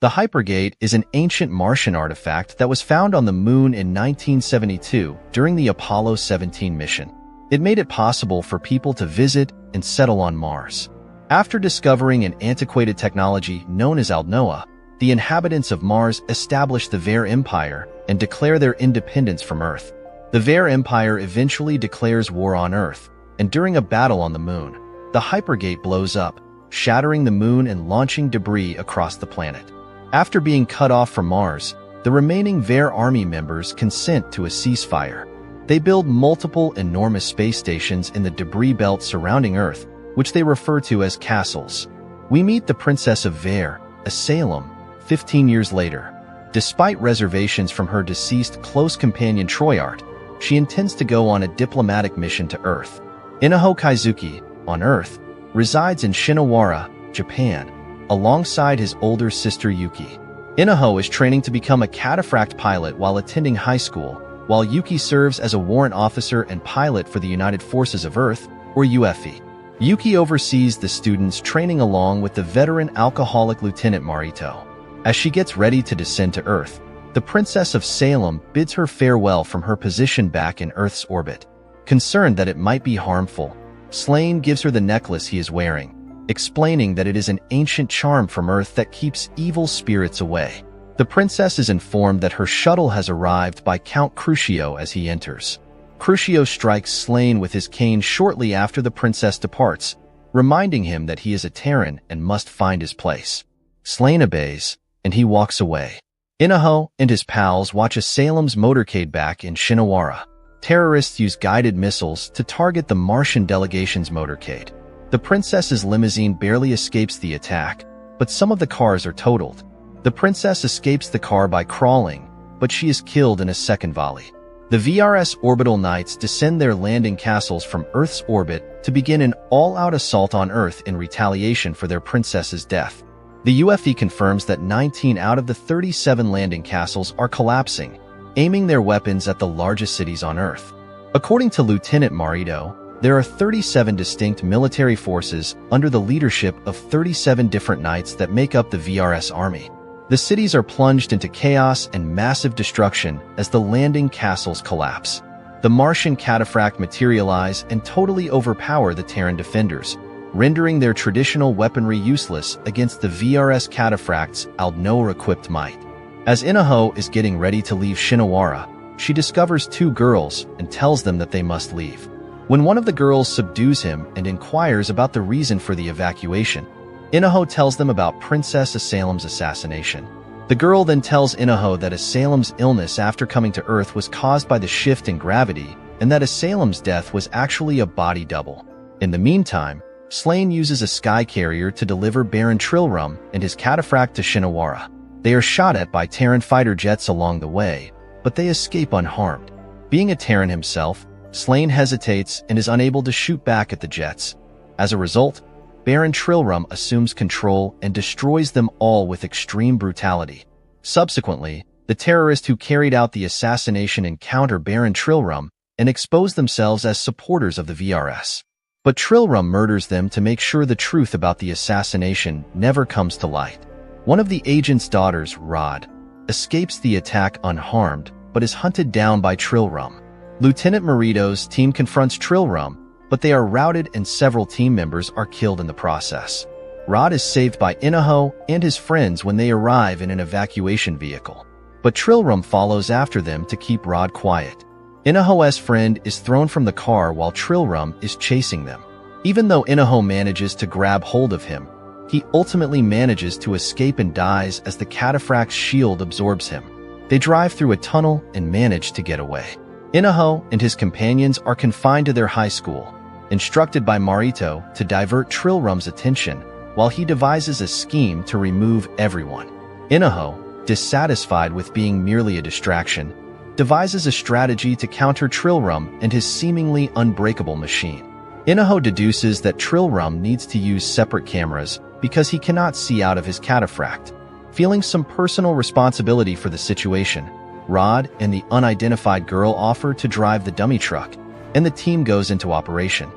The Hypergate is an ancient Martian artifact that was found on the Moon in 1972 during the Apollo 17 mission. It made it possible for people to visit and settle on Mars. After discovering an antiquated technology known as Aldnoah, the inhabitants of Mars established the Ver Empire and declare their independence from Earth. The Ver Empire eventually declares war on Earth, and during a battle on the Moon, the Hypergate blows up, shattering the Moon and launching debris across the planet. After being cut off from Mars, the remaining Ver Army members consent to a ceasefire. They build multiple enormous space stations in the debris belt surrounding Earth, which they refer to as castles. We meet the Princess of Ver, Salem, 15 years later. Despite reservations from her deceased close companion Troyart, she intends to go on a diplomatic mission to Earth. Inaho Kaizuki, on Earth, resides in Shinawara, Japan, alongside his older sister Yuki. Inaho is training to become a cataphract pilot while attending high school, while Yuki serves as a warrant officer and pilot for the United Forces of Earth, or UFE. Yuki oversees the students training along with the veteran alcoholic Lieutenant Marito. As she gets ready to descend to Earth, the Princess of Salem bids her farewell from her position back in Earth's orbit. Concerned that it might be harmful, Slane gives her the necklace he is wearing, explaining that it is an ancient charm from Earth that keeps evil spirits away. The princess is informed that her shuttle has arrived by Count Crucio as he enters. Crucio strikes Slane with his cane shortly after the princess departs, reminding him that he is a Terran and must find his place. Slane obeys, and he walks away. Inaho and his pals watch a Salem's motorcade back in Shinawara. Terrorists use guided missiles to target the Martian delegation's motorcade. The princess's limousine barely escapes the attack, but some of the cars are totaled. The princess escapes the car by crawling, but she is killed in a second volley. The VRS orbital knights descend their landing castles from Earth's orbit to begin an all-out assault on Earth in retaliation for their princess's death. The UFE confirms that 19 out of the 37 landing castles are collapsing, aiming their weapons at the largest cities on Earth. According to Lieutenant Marito, there are 37 distinct military forces under the leadership of 37 different knights that make up the VRS army. The cities are plunged into chaos and massive destruction as the landing castles collapse. The Martian cataphract materialize and totally overpower the Terran defenders, rendering their traditional weaponry useless against the VRS cataphract's Aldnoah-equipped might. As Inaho is getting ready to leave Shinawara, she discovers two girls and tells them that they must leave. When one of the girls subdues him and inquires about the reason for the evacuation, Inaho tells them about Princess Salem's assassination. The girl then tells Inaho that Salem's illness after coming to Earth was caused by the shift in gravity and that Salem's death was actually a body double. In the meantime, Slane uses a sky carrier to deliver Baron Trilrum and his cataphract to Shinawara. They are shot at by Terran fighter jets along the way, but they escape unharmed. Being a Terran himself, Slane hesitates and is unable to shoot back at the jets. As a result, Baron Trilrum assumes control and destroys them all with extreme brutality. Subsequently, the terrorists who carried out the assassination encounter Baron Trilrum and expose themselves as supporters of the VRS. But Trilrum murders them to make sure the truth about the assassination never comes to light. One of the agent's daughters, Rod, escapes the attack unharmed but is hunted down by Trilrum. Lieutenant Marito's team confronts Trilrum, but they are routed and several team members are killed in the process. Rod is saved by Inaho and his friends when they arrive in an evacuation vehicle, but Trilrum follows after them to keep Rod quiet. Inaho's friend is thrown from the car while Trilrum is chasing them. Even though Inaho manages to grab hold of him, he ultimately manages to escape and dies as the cataphract's shield absorbs him. They drive through a tunnel and manage to get away. Inaho and his companions are confined to their high school, instructed by Marito to divert Trilrum's attention while he devises a scheme to remove everyone. Inaho, dissatisfied with being merely a distraction, devises a strategy to counter Trilrum and his seemingly unbreakable machine. Inaho deduces that Trilrum needs to use separate cameras because he cannot see out of his cataphract. Feeling some personal responsibility for the situation, Rod and the unidentified girl offer to drive the dummy truck, and the team goes into operation.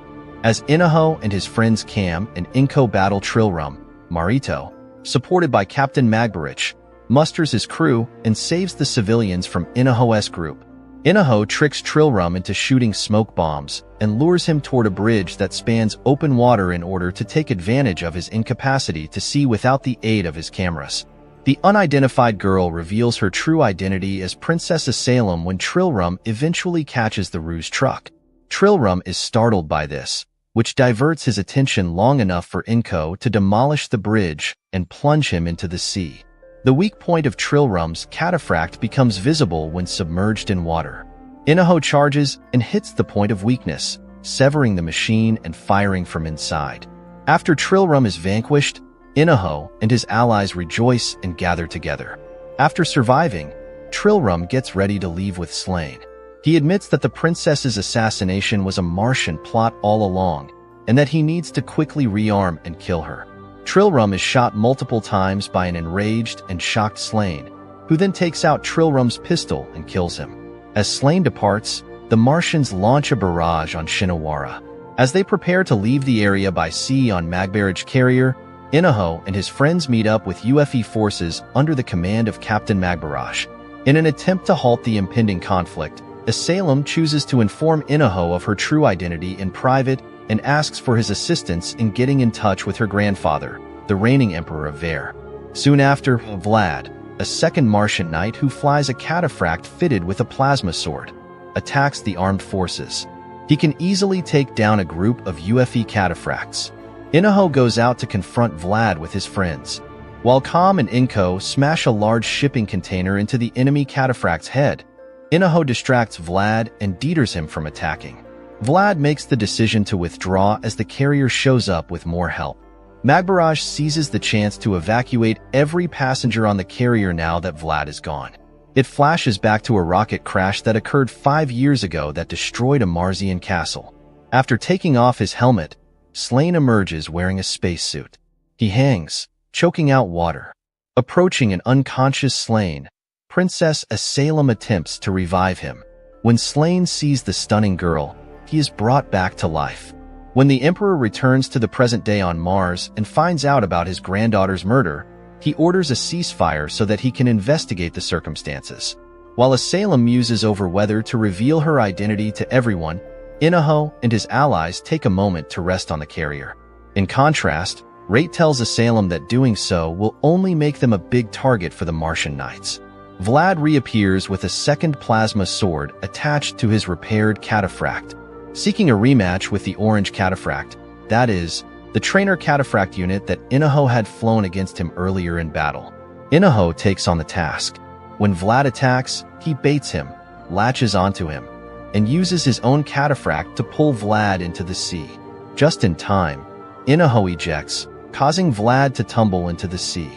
As Inaho and his friends Cam and Inko battle Trilrum, Marito, supported by Captain Magbarich, musters his crew and saves the civilians from Inaho's group. Inaho tricks Trilrum into shooting smoke bombs and lures him toward a bridge that spans open water in order to take advantage of his incapacity to see without the aid of his cameras. The unidentified girl reveals her true identity as Princess Salem when Trilrum eventually catches the ruse truck. Trilrum is startled by this, which diverts his attention long enough for Inko to demolish the bridge and plunge him into the sea. The weak point of Trilrum's cataphract becomes visible when submerged in water. Inaho charges and hits the point of weakness, severing the machine and firing from inside. After Trilrum is vanquished, Inaho and his allies rejoice and gather together. After surviving, Trilrum gets ready to leave with Slain. He admits that the princess's assassination was a Martian plot all along, and that he needs to quickly rearm and kill her. Trilrum is shot multiple times by an enraged and shocked Slain, who then takes out Trilrum's pistol and kills him. As Slain departs, the Martians launch a barrage on Shinawara. As they prepare to leave the area by sea on Magbarich carrier, Inaho and his friends meet up with UFE forces under the command of Captain Magbarach. In an attempt to halt the impending conflict, Salem chooses to inform Inaho of her true identity in private and asks for his assistance in getting in touch with her grandfather, the reigning emperor of Ver. Soon after, Vlad, a second Martian knight who flies a cataphract fitted with a plasma sword, attacks the armed forces. He can easily take down a group of UFE cataphracts. Inaho goes out to confront Vlad with his friends, while Kam and Inko smash a large shipping container into the enemy cataphract's head. Inaho distracts Vlad and deters him from attacking. Vlad makes the decision to withdraw as the carrier shows up with more help. Magbarach seizes the chance to evacuate every passenger on the carrier now that Vlad is gone. It flashes back to a rocket crash that occurred 5 years ago that destroyed a Martian castle. After taking off his helmet, Slain emerges wearing a spacesuit. He hangs, choking out water. Approaching an unconscious Slain, Princess Salem attempts to revive him. When Slain sees the stunning girl, he is brought back to life. When the Emperor returns to the present day on Mars and finds out about his granddaughter's murder, he orders a ceasefire so that he can investigate the circumstances. While Salem muses over whether to reveal her identity to everyone, Inaho and his allies take a moment to rest on the carrier. In contrast, Rate tells Salem that doing so will only make them a big target for the Martian Knights. Vlad reappears with a second plasma sword attached to his repaired cataphract, seeking a rematch with the orange cataphract, that is, the trainer cataphract unit that Inaho had flown against him earlier in battle. Inaho takes on the task. When Vlad attacks, he baits him, latches onto him, and uses his own cataphract to pull Vlad into the sea. Just in time, Inaho ejects, causing Vlad to tumble into the sea.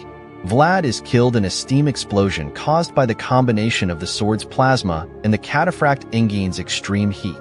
Vlad is killed in a steam explosion caused by the combination of the sword's plasma and the cataphract Engine's extreme heat.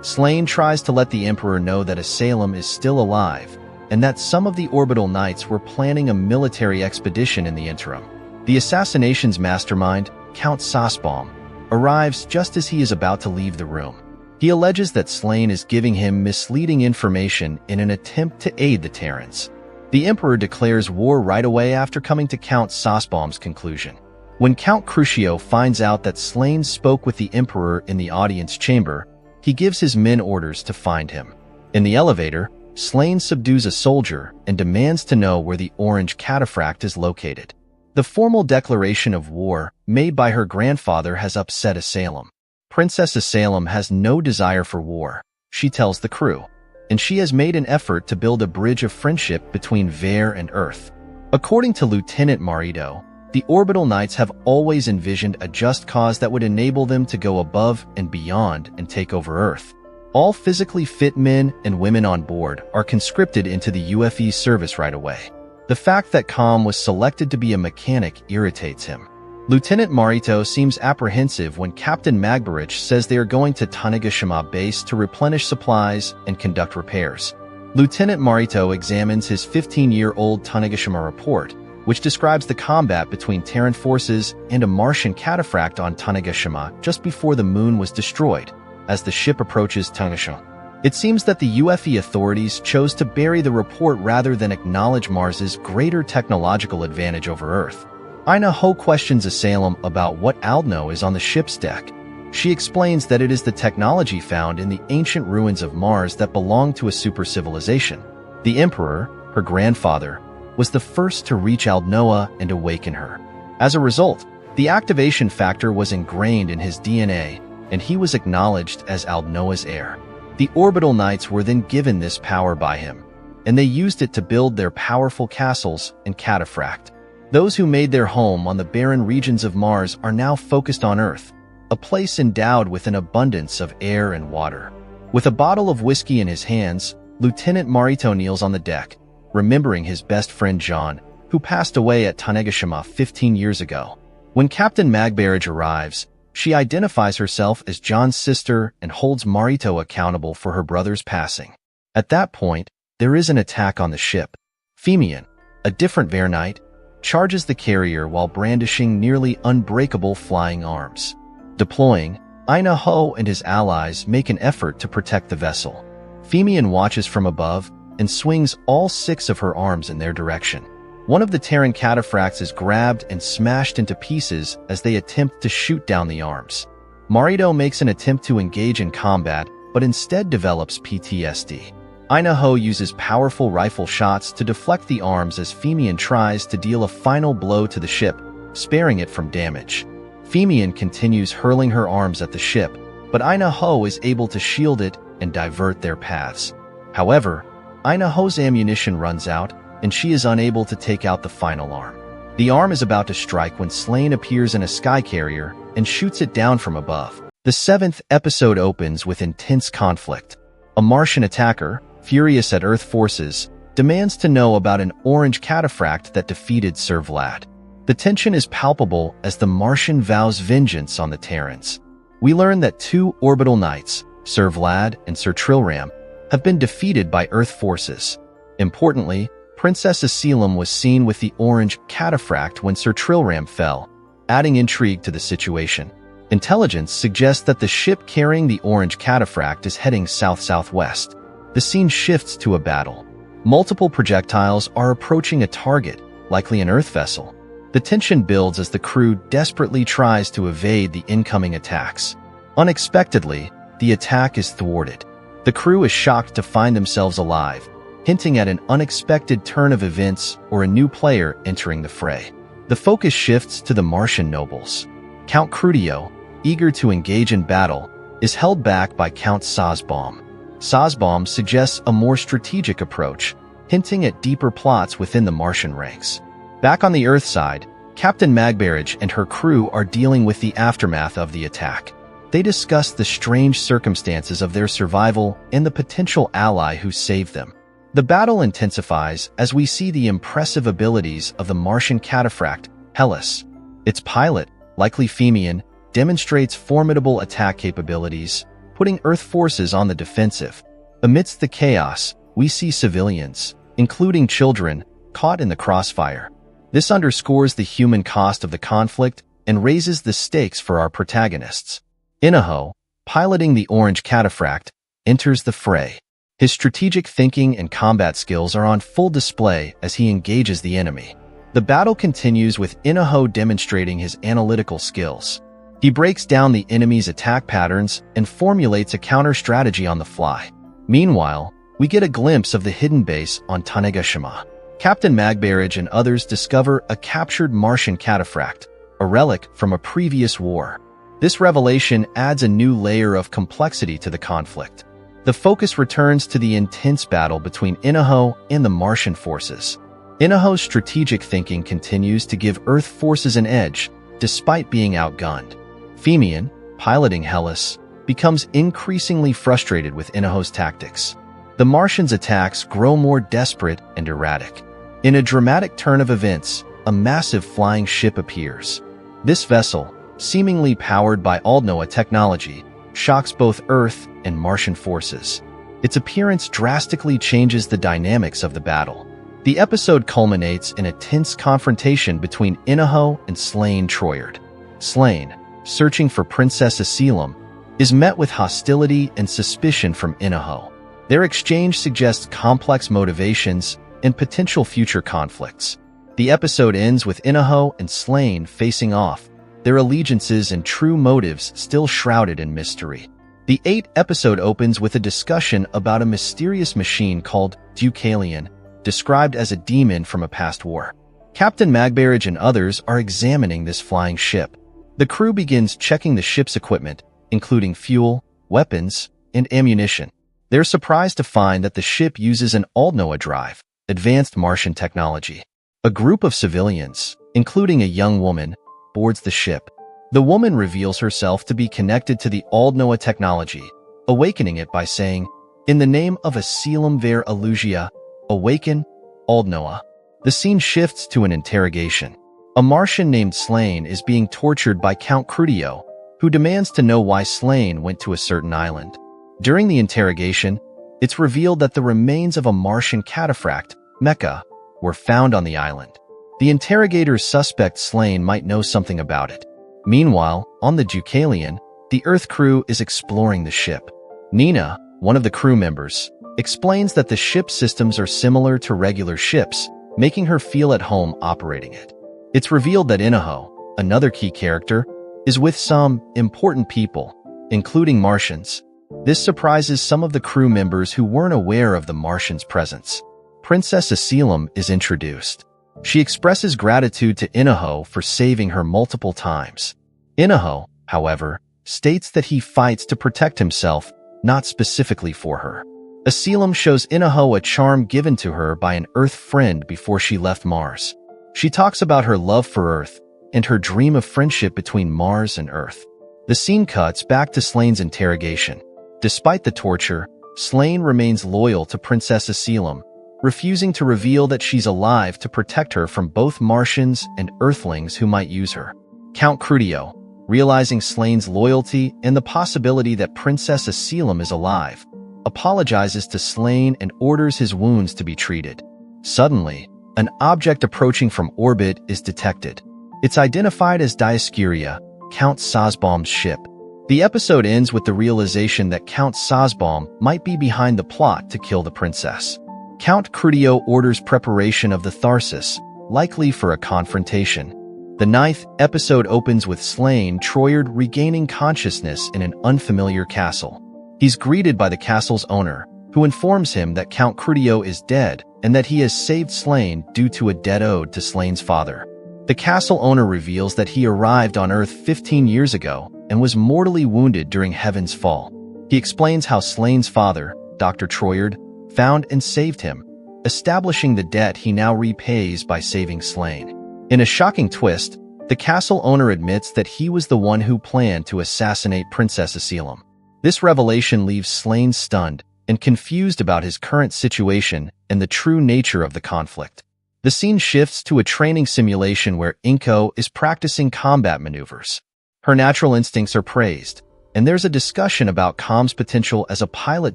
Slain tries to let the Emperor know that Salem is still alive, and that some of the orbital knights were planning a military expedition in the interim. The assassination's mastermind, Count Sasbaum, arrives just as he is about to leave the room. He alleges that Slain is giving him misleading information in an attempt to aid the Terrans. The Emperor declares war right away after coming to Count Sasbaum's conclusion. When Count Crucio finds out that Slain spoke with the Emperor in the audience chamber, he gives his men orders to find him. In the elevator, Slain subdues a soldier and demands to know where the orange cataphract is located. The formal declaration of war made by her grandfather has upset Salem. Princess Salem has no desire for war, she tells the crew, and she has made an effort to build a bridge of friendship between Ver and Earth. According to Lieutenant Marito, the Orbital Knights have always envisioned a just cause that would enable them to go above and beyond and take over Earth. All physically fit men and women on board are conscripted into the UFE service right away. The fact that Kam was selected to be a mechanic irritates him. Lieutenant Marito seems apprehensive when Captain Magbarich says they are going to Tanegashima base to replenish supplies and conduct repairs. Lieutenant Marito examines his 15-year-old Tanegashima report, which describes the combat between Terran forces and a Martian cataphract on Tanegashima just before the moon was destroyed, as the ship approaches Tanegashima. It seems that the UFE authorities chose to bury the report rather than acknowledge Mars's greater technological advantage over Earth. Ina Ho questions Asylum about what Aldno is on the ship's deck. She explains that it is the technology found in the ancient ruins of Mars that belonged to a super-civilization. The Emperor, her grandfather, was the first to reach Aldnoa and awaken her. As a result, the activation factor was ingrained in his DNA, and he was acknowledged as Aldnoa's heir. The Orbital Knights were then given this power by him, and they used it to build their powerful castles and cataphract. Those who made their home on the barren regions of Mars are now focused on Earth, a place endowed with an abundance of air and water. With a bottle of whiskey in his hands, Lieutenant Marito kneels on the deck, remembering his best friend John, who passed away at Tanegashima 15 years ago. When Captain Magbarrage arrives, she identifies herself as John's sister and holds Marito accountable for her brother's passing. At that point, there is an attack on the ship. Femian, a different Knight, charges the carrier while brandishing nearly unbreakable flying arms. Deploying, Ina Ho and his allies make an effort to protect the vessel. Femian watches from above and swings all 6 of her arms in their direction. One of the Terran cataphracts is grabbed and smashed into pieces as they attempt to shoot down the arms. Marito makes an attempt to engage in combat, but instead develops PTSD. Ina Ho uses powerful rifle shots to deflect the arms as Femian tries to deal a final blow to the ship, sparing it from damage. Femian continues hurling her arms at the ship, but Ina Ho is able to shield it and divert their paths. However, Ina Ho's ammunition runs out, and she is unable to take out the final arm. The arm is about to strike when Slane appears in a sky carrier and shoots it down from above. The 7th episode opens with intense conflict. A Martian attacker, furious at Earth forces, demands to know about an orange cataphract that defeated Sir Vlad. The tension is palpable as the Martian vows vengeance on the Terrans. We learn that 2 Orbital Knights, Sir Vlad and Sir Trilram, have been defeated by Earth forces. Importantly, Princess Asylum was seen with the orange cataphract when Sir Trilram fell, adding intrigue to the situation. Intelligence suggests that the ship carrying the orange cataphract is heading south-southwest. The scene shifts to a battle. Multiple projectiles are approaching a target, likely an Earth vessel. The tension builds as the crew desperately tries to evade the incoming attacks. Unexpectedly, the attack is thwarted. The crew is shocked to find themselves alive, hinting at an unexpected turn of events or a new player entering the fray. The focus shifts to the Martian nobles. Count Crudio, eager to engage in battle, is held back by Count Sazbaum. Sazbaum suggests a more strategic approach, hinting at deeper plots within the Martian ranks. Back on the Earth side, Captain Magbarrage and her crew are dealing with the aftermath of the attack. They discuss the strange circumstances of their survival and the potential ally who saved them. The battle intensifies as we see the impressive abilities of the Martian cataphract, Hellas. Its pilot, likely Femian, demonstrates formidable attack capabilities, putting Earth forces on the defensive. Amidst the chaos, we see civilians, including children, caught in the crossfire. This underscores the human cost of the conflict and raises the stakes for our protagonists. Inaho, piloting the orange cataphract, enters the fray. His strategic thinking and combat skills are on full display as he engages the enemy. The battle continues with Inaho demonstrating his analytical skills. He breaks down the enemy's attack patterns and formulates a counter-strategy on the fly. Meanwhile, we get a glimpse of the hidden base on Tanegashima. Captain Magbarrage and others discover a captured Martian cataphract, a relic from a previous war. This revelation adds a new layer of complexity to the conflict. The focus returns to the intense battle between Inaho and the Martian forces. Inaho's strategic thinking continues to give Earth forces an edge, despite being outgunned. Femian, piloting Hellas, becomes increasingly frustrated with Inaho's tactics. The Martians' attacks grow more desperate and erratic. In a dramatic turn of events, a massive flying ship appears. This vessel, seemingly powered by Aldnoa technology, shocks both Earth and Martian forces. Its appearance drastically changes the dynamics of the battle. The episode culminates in a tense confrontation between Inaho and Slane Troyard. Slane, searching for Princess Asylum, is met with hostility and suspicion from Inaho. Their exchange suggests complex motivations and potential future conflicts. The episode ends with Inaho and Slane facing off, their allegiances and true motives still shrouded in mystery. The 8th episode opens with a discussion about a mysterious machine called Deucalion, described as a demon from a past war. Captain Magbarrage and others are examining this flying ship. The crew begins checking the ship's equipment, including fuel, weapons, and ammunition. They're surprised to find that the ship uses an Aldnoah drive, advanced Martian technology. A group of civilians, including a young woman, boards the ship. The woman reveals herself to be connected to the Aldnoah technology, awakening it by saying, "In the name of Asylum Ver Illusia, awaken, Aldnoah." The scene shifts to an interrogation. A Martian named Slane is being tortured by Count Crudio, who demands to know why Slane went to a certain island. During the interrogation, it's revealed that the remains of a Martian cataphract, Mecha, were found on the island. The interrogators suspect Slane might know something about it. Meanwhile, on the Deucalion, the Earth crew is exploring the ship. Nina, one of the crew members, explains that the ship systems are similar to regular ships, making her feel at home operating it. It's revealed that Inaho, another key character, is with some important people, including Martians. This surprises some of the crew members who weren't aware of the Martians' presence. Princess Asylum is introduced. She expresses gratitude to Inaho for saving her multiple times. Inaho, however, states that he fights to protect himself, not specifically for her. Asylum shows Inaho a charm given to her by an Earth friend before she left Mars. She talks about her love for Earth and her dream of friendship between Mars and Earth. The scene cuts back to Slane's interrogation. Despite the torture, Slane remains loyal to Princess Asylum, refusing to reveal that she's alive to protect her from both Martians and Earthlings who might use her. Count Crudio, realizing Slane's loyalty and the possibility that Princess Asylum is alive, apologizes to Slane and orders his wounds to be treated. Suddenly, an object approaching from orbit is detected. It's identified as Dioscuria, Count Sazbaum's ship. The episode ends with the realization that Count Sazbaum might be behind the plot to kill the princess. Count Crudio orders preparation of the Tharsis, likely for a confrontation. The 9th episode opens with Slane Troyard regaining consciousness in an unfamiliar castle. He's greeted by the castle's owner, who informs him that Count Crudio is dead and that he has saved Slane due to a debt owed to Slane's father. The castle owner reveals that he arrived on Earth 15 years ago and was mortally wounded during Heaven's fall. He explains how Slane's father, Dr. Troyard, found and saved him, establishing the debt he now repays by saving Slane. In a shocking twist, the castle owner admits that he was the one who planned to assassinate Princess Asylum. This revelation leaves Slane stunned and confused about his current situation and the true nature of the conflict. The scene shifts to a training simulation where Inko is practicing combat maneuvers. Her natural instincts are praised, and there's a discussion about Com's potential as a pilot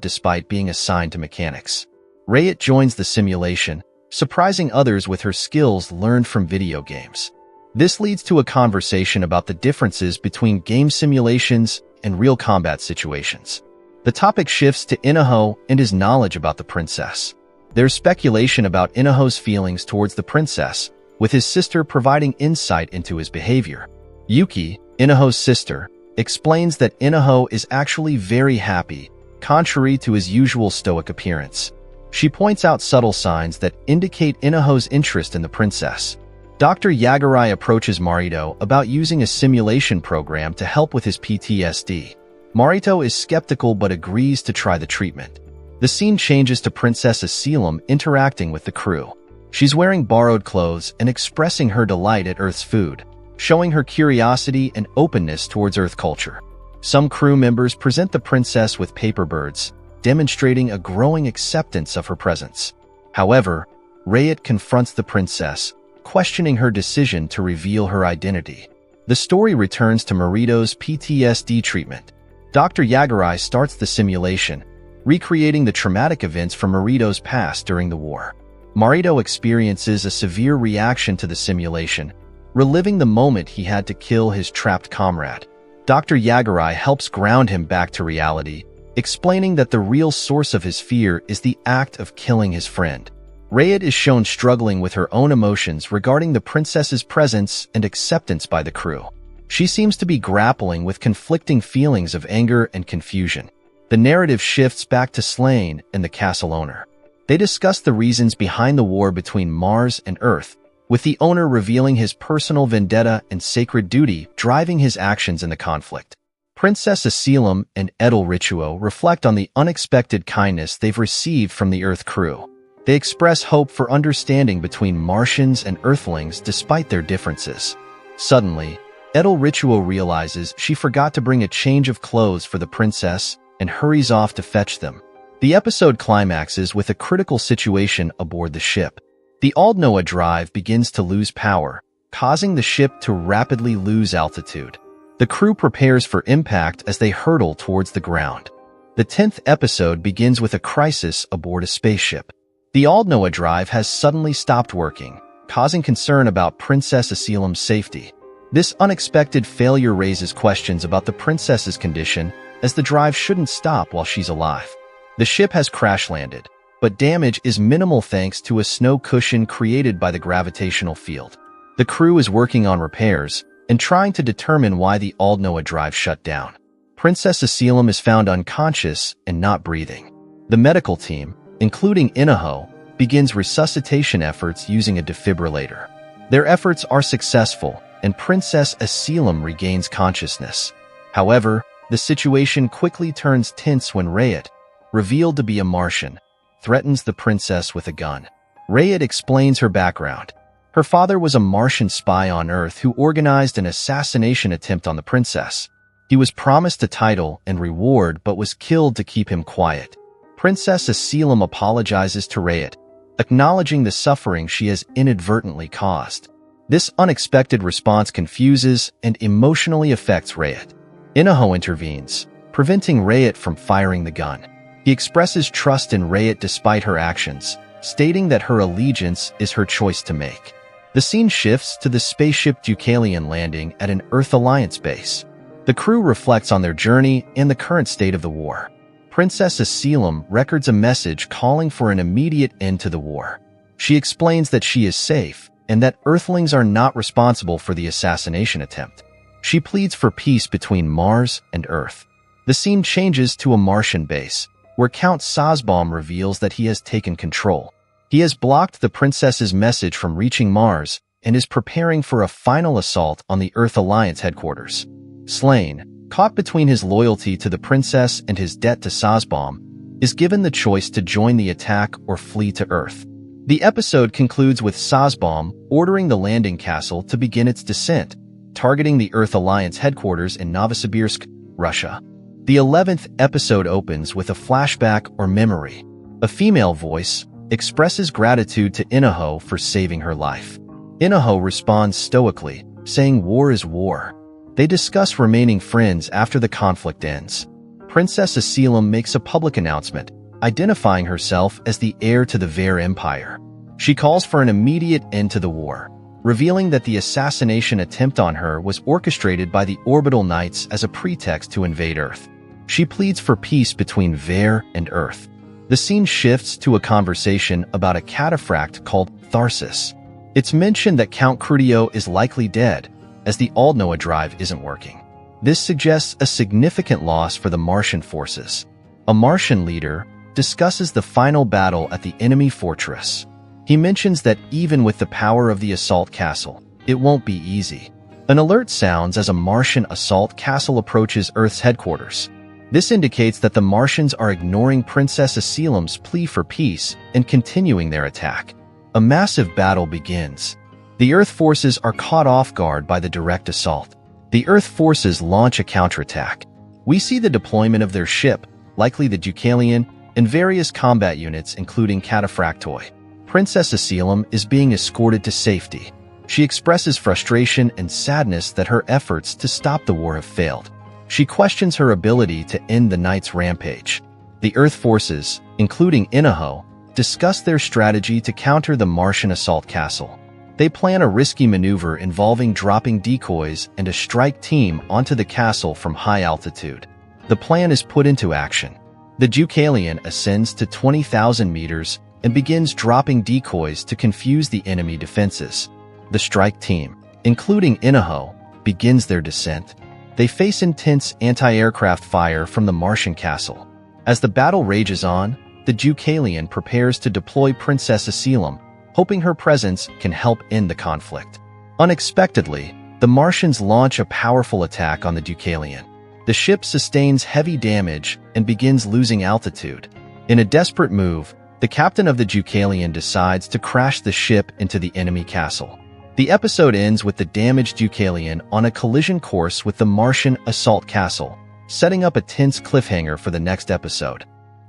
despite being assigned to mechanics. Rayet joins the simulation, surprising others with her skills learned from video games. This leads to a conversation about the differences between game simulations and real combat situations. The topic shifts to Inaho and his knowledge about the princess. There's speculation about Inaho's feelings towards the princess, with his sister providing insight into his behavior. Yuki, Inaho's sister, explains that Inaho is actually very happy, contrary to his usual stoic appearance. She points out subtle signs that indicate Inaho's interest in the princess. Dr. Yaguri approaches Marito about using a simulation program to help with his PTSD. Marito is skeptical but agrees to try the treatment. The scene changes to Princess Asylum interacting with the crew. She's wearing borrowed clothes and expressing her delight at Earth's food, showing her curiosity and openness towards Earth culture. Some crew members present the princess with paper birds, demonstrating a growing acceptance of her presence. However, Rayet confronts the princess, questioning her decision to reveal her identity. The story returns to Marito's PTSD treatment. Dr. Yaguri starts the simulation, recreating the traumatic events from Marito's past during the war. Marito experiences a severe reaction to the simulation, reliving the moment he had to kill his trapped comrade. Dr. Yaguri helps ground him back to reality, explaining that the real source of his fear is the act of killing his friend. Rayet is shown struggling with her own emotions regarding the princess's presence and acceptance by the crew. She seems to be grappling with conflicting feelings of anger and confusion. The narrative shifts back to Slain and the castle owner. They discuss the reasons behind the war between Mars and Earth, with the owner revealing his personal vendetta and sacred duty driving his actions in the conflict. Princess Asilum and Edel Rituo reflect on the unexpected kindness they've received from the Earth crew. They express hope for understanding between Martians and Earthlings despite their differences. Suddenly, Edel Rituo realizes she forgot to bring a change of clothes for the princess and hurries off to fetch them. The episode climaxes with a critical situation aboard the ship. The Aldnoah drive begins to lose power, causing the ship to rapidly lose altitude. The crew prepares for impact as they hurtle towards the ground. The 10th episode begins with a crisis aboard a spaceship. The Aldnoah drive has suddenly stopped working, causing concern about Princess Asilum's safety. This unexpected failure raises questions about the princess's condition, as the drive shouldn't stop while she's alive. The ship has crash-landed, but damage is minimal thanks to a snow cushion created by the gravitational field. The crew is working on repairs and trying to determine why the Aldnoah drive shut down. Princess Asilum is found unconscious and not breathing. The medical team, including Inaho, begins resuscitation efforts using a defibrillator. Their efforts are successful, and Princess Asilum regains consciousness. However, the situation quickly turns tense when Rayet, revealed to be a Martian, threatens the princess with a gun. Rayet explains her background. Her father was a Martian spy on Earth who organized an assassination attempt on the princess. He was promised a title and reward but was killed to keep him quiet. Princess Asilum apologizes to Rayet, acknowledging the suffering she has inadvertently caused. This unexpected response confuses and emotionally affects Rayet. Inaho intervenes, preventing Rayet from firing the gun. He expresses trust in Rayet despite her actions, stating that her allegiance is her choice to make. The scene shifts to the spaceship Deucalion landing at an Earth Alliance base. The crew reflects on their journey and the current state of the war. Princess Asilum records a message calling for an immediate end to the war. She explains that she is safe and that Earthlings are not responsible for the assassination attempt. She pleads for peace between Mars and Earth. The scene changes to a Martian base, where Count Sazbaum reveals that he has taken control. He has blocked the princess's message from reaching Mars and is preparing for a final assault on the Earth Alliance headquarters. Slain, caught between his loyalty to the princess and his debt to Sazbaum, is given the choice to join the attack or flee to Earth. The episode concludes with Sazbaum ordering the landing castle to begin its descent, targeting the Earth Alliance headquarters in Novosibirsk, Russia. The 11th episode opens with a flashback or memory. A female voice expresses gratitude to Inaho for saving her life. Inaho responds stoically, saying war is war. They discuss remaining friends after the conflict ends. Princess Asilum makes a public announcement, identifying herself as the heir to the Ver Empire. She calls for an immediate end to the war, revealing that the assassination attempt on her was orchestrated by the Orbital Knights as a pretext to invade Earth. She pleads for peace between Ver and Earth. The scene shifts to a conversation about a cataphract called Tharsis. It's mentioned that Count Crutio is likely dead, as the Aldnoah drive isn't working. This suggests a significant loss for the Martian forces. A Martian leader discusses the final battle at the enemy fortress. He mentions that even with the power of the assault castle, it won't be easy. An alert sounds as a Martian assault castle approaches Earth's headquarters. This indicates that the Martians are ignoring Princess Asilum's plea for peace and continuing their attack. A massive battle begins. The Earth forces are caught off guard by the direct assault. The Earth forces launch a counterattack. We see the deployment of their ship, likely the Deucalion, and various combat units including cataphractoi. Princess Asilum is being escorted to safety. She expresses frustration and sadness that her efforts to stop the war have failed. She questions her ability to end the Knights' rampage. The Earth forces, including Inaho, discuss their strategy to counter the Martian assault castle. They plan a risky maneuver involving dropping decoys and a strike team onto the castle from high altitude. The plan is put into action. The Deucalion ascends to 20,000 meters and begins dropping decoys to confuse the enemy defenses. The strike team, including Inaho, begins their descent. They face intense anti-aircraft fire from the Martian castle. As the battle rages on, the Deucalion prepares to deploy Princess Asylum, hoping her presence can help end the conflict. Unexpectedly, the Martians launch a powerful attack on the Deucalion. The ship sustains heavy damage and begins losing altitude. In a desperate move, the captain of the Deucalion decides to crash the ship into the enemy castle. The episode ends with the damaged Deucalion on a collision course with the Martian assault castle, setting up a tense cliffhanger for the next episode.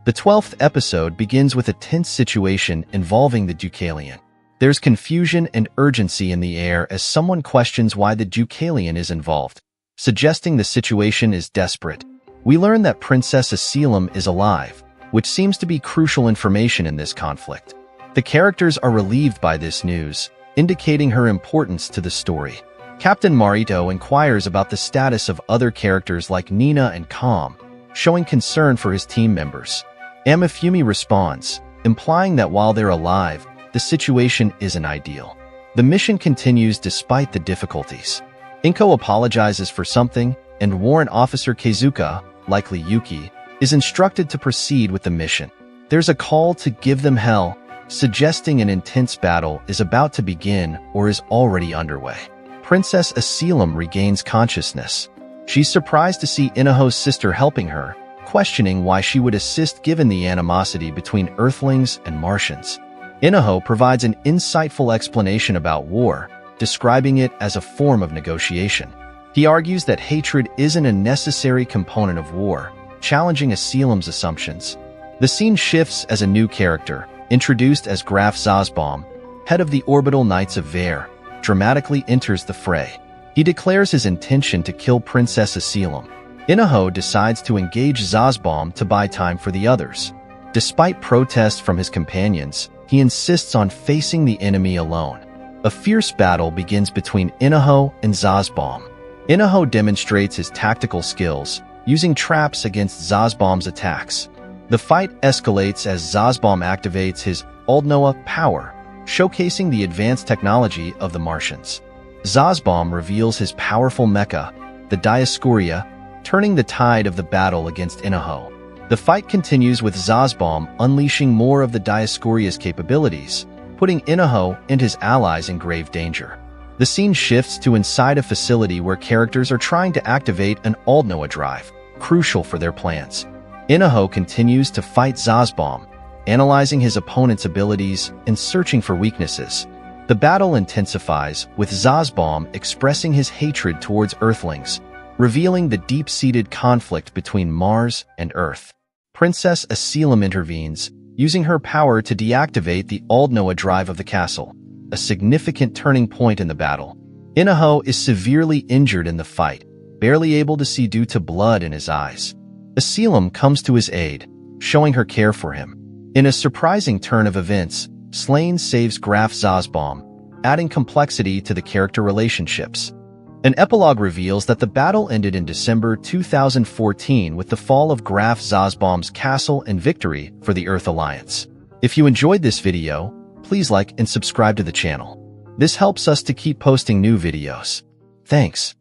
The 12th episode begins with a tense situation involving the Deucalion. There's confusion and urgency in the air as someone questions why the Deucalion is involved, suggesting the situation is desperate. We learn that Princess Asylum is alive, which seems to be crucial information in this conflict. The characters are relieved by this news, indicating her importance to the story. Captain Marito inquires about the status of other characters like Nina and Calm, showing concern for his team members. Amifumi responds, implying that while they're alive, the situation isn't ideal. The mission continues despite the difficulties. Inko apologizes for something, and Warrant Officer Keizuka, likely Yuki, is instructed to proceed with the mission. There's a call to give them hell, suggesting an intense battle is about to begin or is already underway. Princess Asylum regains consciousness. She's surprised to see Inaho's sister helping her, questioning why she would assist given the animosity between Earthlings and Martians. Inaho provides an insightful explanation about war, describing it as a form of negotiation. He argues that hatred isn't a necessary component of war, challenging Asylum's assumptions. The scene shifts as a new character, introduced as Graf Zazbaum, head of the Orbital Knights of Vare, dramatically enters the fray. He declares his intention to kill Princess Asylum. Inaho decides to engage Zazbaum to buy time for the others. Despite protests from his companions, he insists on facing the enemy alone. A fierce battle begins between Inaho and Zazbaum. Inaho demonstrates his tactical skills, using traps against Zazbaum's attacks. The fight escalates as Zazbaum activates his Aldnoah power, showcasing the advanced technology of the Martians. Zazbaum reveals his powerful mecha, the Dioscuria, turning the tide of the battle against Inaho. The fight continues with Zazbaum unleashing more of the Dioscuria's capabilities, putting Inaho and his allies in grave danger. The scene shifts to inside a facility where characters are trying to activate an Aldnoah drive, crucial for their plans. Inaho continues to fight Zazbaum, analyzing his opponent's abilities and searching for weaknesses. The battle intensifies, with Zazbaum expressing his hatred towards Earthlings, revealing the deep-seated conflict between Mars and Earth. Princess Asylum intervenes, using her power to deactivate the Aldnoah drive of the castle, a significant turning point in the battle. Inaho is severely injured in the fight, barely able to see due to blood in his eyes. Asylum comes to his aid, showing her care for him. In a surprising turn of events, Slane saves Graf Zazbaum, adding complexity to the character relationships. An epilogue reveals that the battle ended in December 2014 with the fall of Graf Zazbaum's castle and victory for the Earth Alliance. If you enjoyed this video, please like and subscribe to the channel. This helps us to keep posting new videos. Thanks.